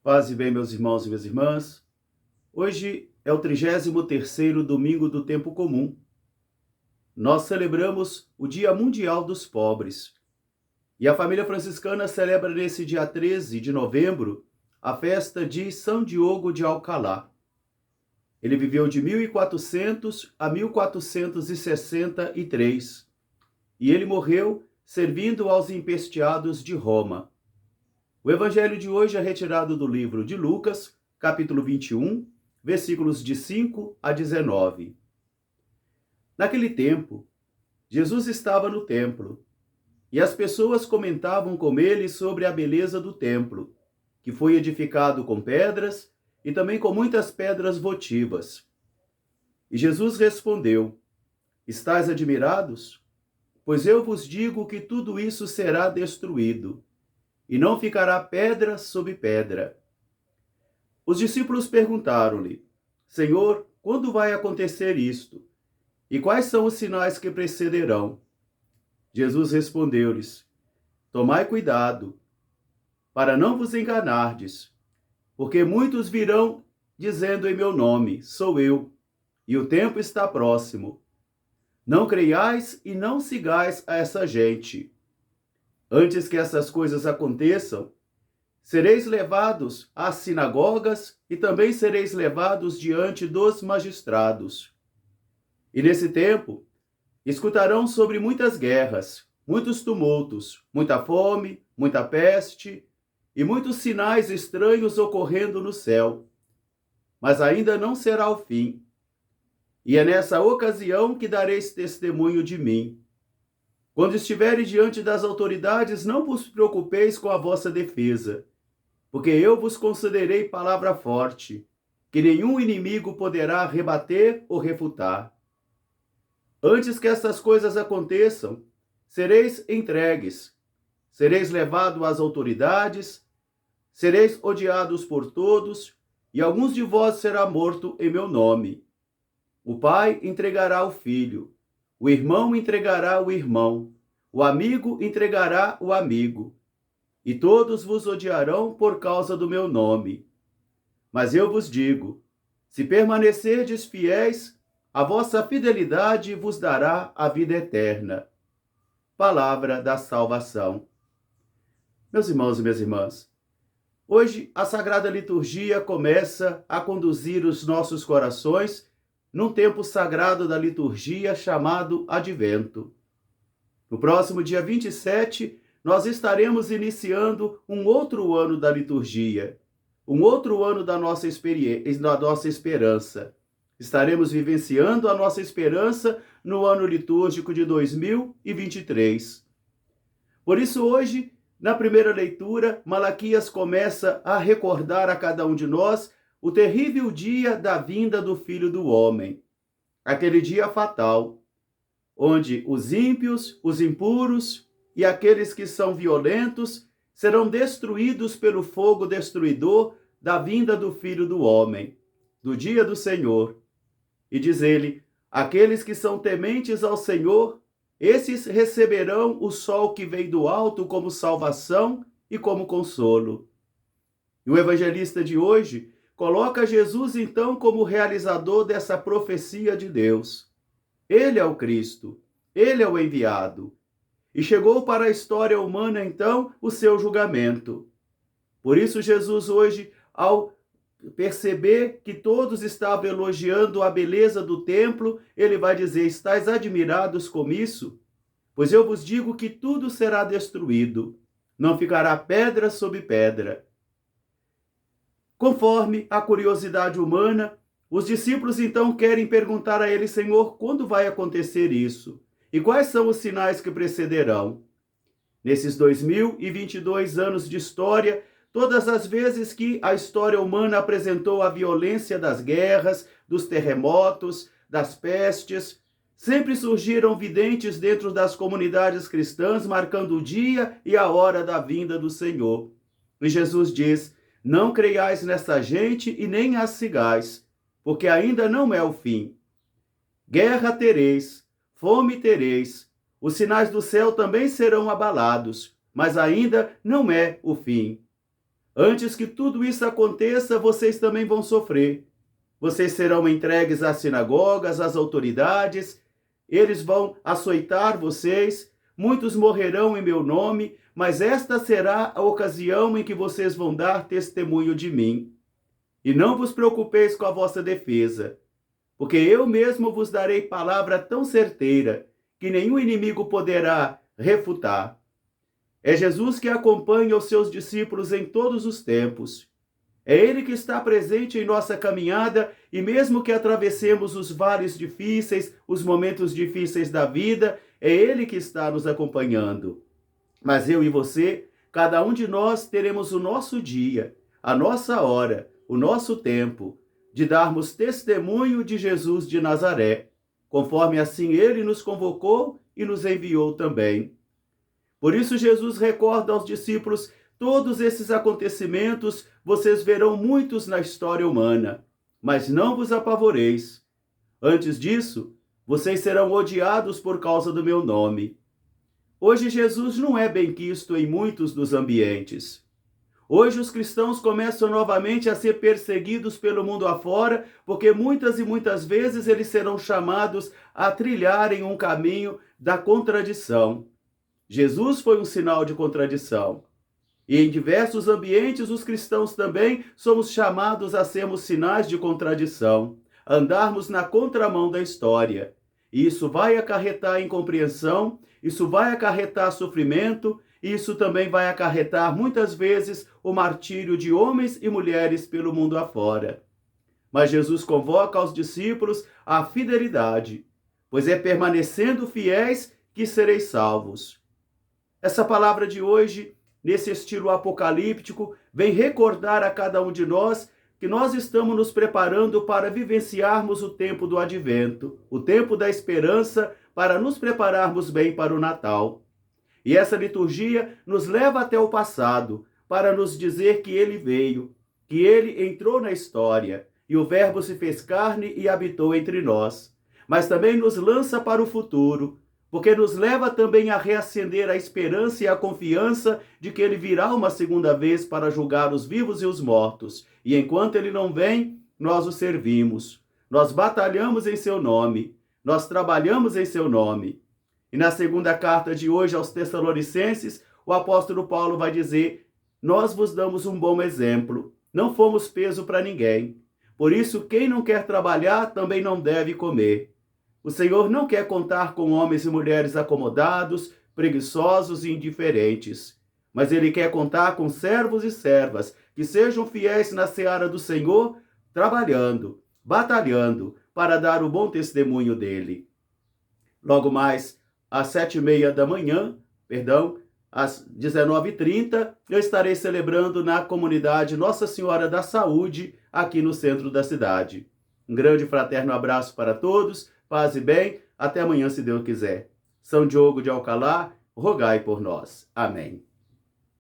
Paz e bem, meus irmãos e minhas irmãs. Hoje é o 33º domingo do tempo comum. Nós celebramos o Dia Mundial dos Pobres. E a família franciscana celebra nesse dia 13 de novembro a festa de São Diogo de Alcalá. Ele viveu de 1400 a 1463 e ele morreu servindo aos empesteados de Roma. O evangelho de hoje é retirado do livro de Lucas, capítulo 21, versículos de 5 a 19. Naquele tempo, Jesus estava no templo, e as pessoas comentavam com ele sobre a beleza do templo, que foi edificado com pedras e também com muitas pedras votivas. E Jesus respondeu: Estais admirados? Pois eu vos digo que tudo isso será destruído, e não ficará pedra sobre pedra. Os discípulos perguntaram-lhe: Senhor, quando vai acontecer isto? E quais são os sinais que precederão? Jesus respondeu-lhes: Tomai cuidado, para não vos enganardes, porque muitos virão dizendo em meu nome: Sou eu, e o tempo está próximo. Não creiais e não sigais a essa gente. Antes que essas coisas aconteçam, sereis levados às sinagogas e também sereis levados diante dos magistrados. E nesse tempo, escutarão sobre muitas guerras, muitos tumultos, muita fome, muita peste e muitos sinais estranhos ocorrendo no céu. Mas ainda não será o fim. E é nessa ocasião que dareis testemunho de mim. Quando estiveres diante das autoridades, não vos preocupeis com a vossa defesa, porque eu vos concederei palavra forte, que nenhum inimigo poderá rebater ou refutar. Antes que essas coisas aconteçam, sereis entregues, sereis levados às autoridades, sereis odiados por todos, e alguns de vós será morto em meu nome. O pai entregará o filho, o irmão entregará o irmão, o amigo entregará o amigo. E todos vos odiarão por causa do meu nome. Mas eu vos digo, se permanecerdes fiéis, a vossa fidelidade vos dará a vida eterna. Palavra da salvação. Meus irmãos e minhas irmãs, hoje a Sagrada Liturgia começa a conduzir os nossos corações num tempo sagrado da liturgia chamado Advento. No próximo dia 27, nós estaremos iniciando um outro ano da liturgia, um outro ano da nossa experiência, da nossa esperança. Estaremos vivenciando a nossa esperança no ano litúrgico de 2023. Por isso, hoje, na primeira leitura, Malaquias começa a recordar a cada um de nós o terrível dia da vinda do Filho do Homem, aquele dia fatal, onde os ímpios, os impuros e aqueles que são violentos serão destruídos pelo fogo destruidor da vinda do Filho do Homem, do dia do Senhor. E diz ele: aqueles que são tementes ao Senhor, esses receberão o sol que vem do alto como salvação e como consolo. E o evangelista de hoje coloca Jesus então como realizador dessa profecia de Deus. Ele é o Cristo, ele é o enviado. E chegou para a história humana, então, o seu julgamento. Por isso, Jesus hoje, ao perceber que todos estavam elogiando a beleza do templo, ele vai dizer: estais admirados com isso? Pois eu vos digo que tudo será destruído, não ficará pedra sobre pedra. Conforme a curiosidade humana, os discípulos então querem perguntar a ele: Senhor, quando vai acontecer isso? E quais são os sinais que precederão? Nesses 2022 anos de história, todas as vezes que a história humana apresentou a violência das guerras, dos terremotos, das pestes, sempre surgiram videntes dentro das comunidades cristãs, marcando o dia e a hora da vinda do Senhor. E Jesus diz: não creiais nessa gente e nem as sigais, porque ainda não é o fim. Guerra tereis, fome tereis, os sinais do céu também serão abalados, mas ainda não é o fim. Antes que tudo isso aconteça, vocês também vão sofrer. Vocês serão entregues às sinagogas, às autoridades, eles vão açoitar vocês, muitos morrerão em meu nome, mas esta será a ocasião em que vocês vão dar testemunho de mim. E não vos preocupeis com a vossa defesa, porque eu mesmo vos darei palavra tão certeira que nenhum inimigo poderá refutar. É Jesus que acompanha os seus discípulos em todos os tempos. É Ele que está presente em nossa caminhada e mesmo que atravessemos os vales difíceis, os momentos difíceis da vida, é Ele que está nos acompanhando. Mas eu e você, cada um de nós teremos o nosso dia, a nossa hora, o nosso tempo, de darmos testemunho de Jesus de Nazaré, conforme assim Ele nos convocou e nos enviou também. Por isso Jesus recorda aos discípulos: todos esses acontecimentos vocês verão muitos na história humana, mas não vos apavoreis. Antes disso, vocês serão odiados por causa do meu nome. Hoje Jesus não é benquisto em muitos dos ambientes. Hoje os cristãos começam novamente a ser perseguidos pelo mundo afora, porque muitas e muitas vezes eles serão chamados a trilharem um caminho da contradição. Jesus foi um sinal de contradição. E em diversos ambientes, os cristãos também somos chamados a sermos sinais de contradição, andarmos na contramão da história. E isso vai acarretar incompreensão, isso vai acarretar sofrimento, e isso também vai acarretar, muitas vezes, o martírio de homens e mulheres pelo mundo afora. Mas Jesus convoca aos discípulos à fidelidade, pois é permanecendo fiéis que sereis salvos. Essa palavra de hoje, nesse estilo apocalíptico, vem recordar a cada um de nós que nós estamos nos preparando para vivenciarmos o tempo do advento, o tempo da esperança, para nos prepararmos bem para o Natal. E essa liturgia nos leva até o passado, para nos dizer que ele veio, que ele entrou na história, e o Verbo se fez carne e habitou entre nós. Mas também nos lança para o futuro, porque nos leva também a reacender a esperança e a confiança de que ele virá uma segunda vez para julgar os vivos e os mortos. E enquanto ele não vem, nós o servimos. Nós batalhamos em seu nome. Nós trabalhamos em seu nome. E na segunda carta de hoje aos Tessalonicenses, o apóstolo Paulo vai dizer: nós vos damos um bom exemplo. Não fomos peso para ninguém. Por isso, quem não quer trabalhar também não deve comer. O Senhor não quer contar com homens e mulheres acomodados, preguiçosos e indiferentes. Mas Ele quer contar com servos e servas que sejam fiéis na seara do Senhor, trabalhando, batalhando, para dar o bom testemunho dEle. Logo mais, às 7h30 da manhã, às 19h30, eu estarei celebrando na comunidade Nossa Senhora da Saúde, aqui no centro da cidade. Um grande e fraterno abraço para todos. Paz e bem, até amanhã, se Deus quiser. São Diogo de Alcalá, rogai por nós. Amém.